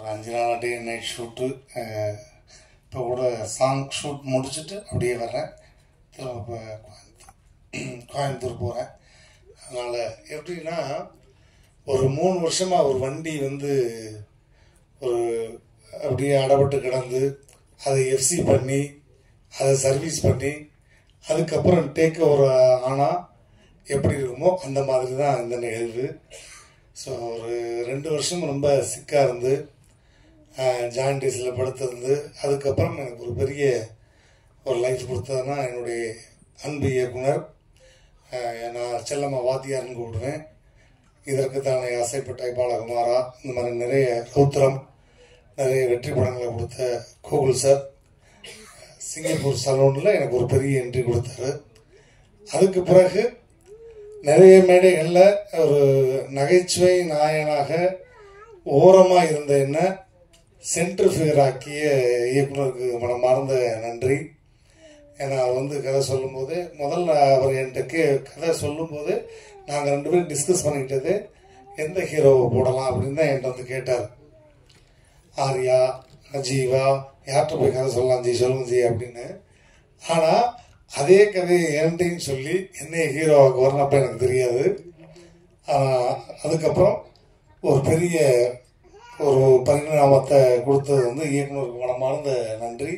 ஒரு 5 நாள் day night shoot. இப்போ கூட சாங் ஷூட் முடிச்சுட்டு அப்படியே வர்றேன். திரும்ப கோயம்புத்தூர் போகிறேன். அதனால் எப்படின்னா ஒரு 3 வருஷமாக ஒரு வண்டி ஒரு அப்படியே அடப்பட்டு கிடந்து அதை எஃப்சி பண்ணி அதை சர்வீஸ் பண்ணி அதுக்கப்புறம் டேக் ஓவர் ஆனால் எப்படி இருக்குமோ அந்த மாதிரி தான் இந்த நிகழ்வு. ஸோ ஒரு 2 வருஷம் ரொம்ப சிக்காக இருந்து ஜாயின்டிஸில் படுத்திருந்து அதுக்கப்புறம் எனக்கு ஒரு பெரிய ஒரு லைஃப் கொடுத்ததுன்னா என்னுடைய அன்பு இயக்குனர், நான் செல்லம்மா வாத்தியார்னு கூப்பிடுவேன். இதற்கு தானே ஆசைப்பட்டாய் பாலகுமாரா, இந்த மாதிரி நிறைய ரௌத்திரம் நிறைய வெற்றி படங்களை கொடுத்த கோகுல் சார், சிங்கப்பூர் சலூனில் எனக்கு ஒரு பெரிய என்ட்ரி கொடுத்தாரு. அதுக்கு பிறகு நிறைய மேடைகளில் ஒரு நகைச்சுவை நாயனாக ஓரமாக இருந்த என்ன சென்ட்ரு ஃபிகர் ஆக்கிய இயக்குனருக்கு மனமார்ந்த நன்றி. ஏன்னா அவர் கதை சொல்லும்போது முதல்ல அவர் என்கிட்ட கதை சொல்லும்போது நாங்கள் 2 பேரும் டிஸ்கஸ் பண்ணிக்கிட்டது எந்த ஹீரோவை போடலாம் அப்படின்னு தான் என்கிட்ட கேட்டார். ஆர்யா, அஜீவா, யார்கிட்ட போய் கதை சொல்லலாம் ஜி, சொல்லுங்க ஜி அப்படின்னு. ஆனால் அதே கதையை என்கிட்டையும் சொல்லி என்னைய ஹீரோவாக்கு வரணுப்போ எனக்கு தெரியாது. அதுக்கப்புறம் ஒரு பெரிய ஒரு பரிணாமத்தை கொடுத்தது இயக்குனருக்கு மனமார்ந்த நன்றி.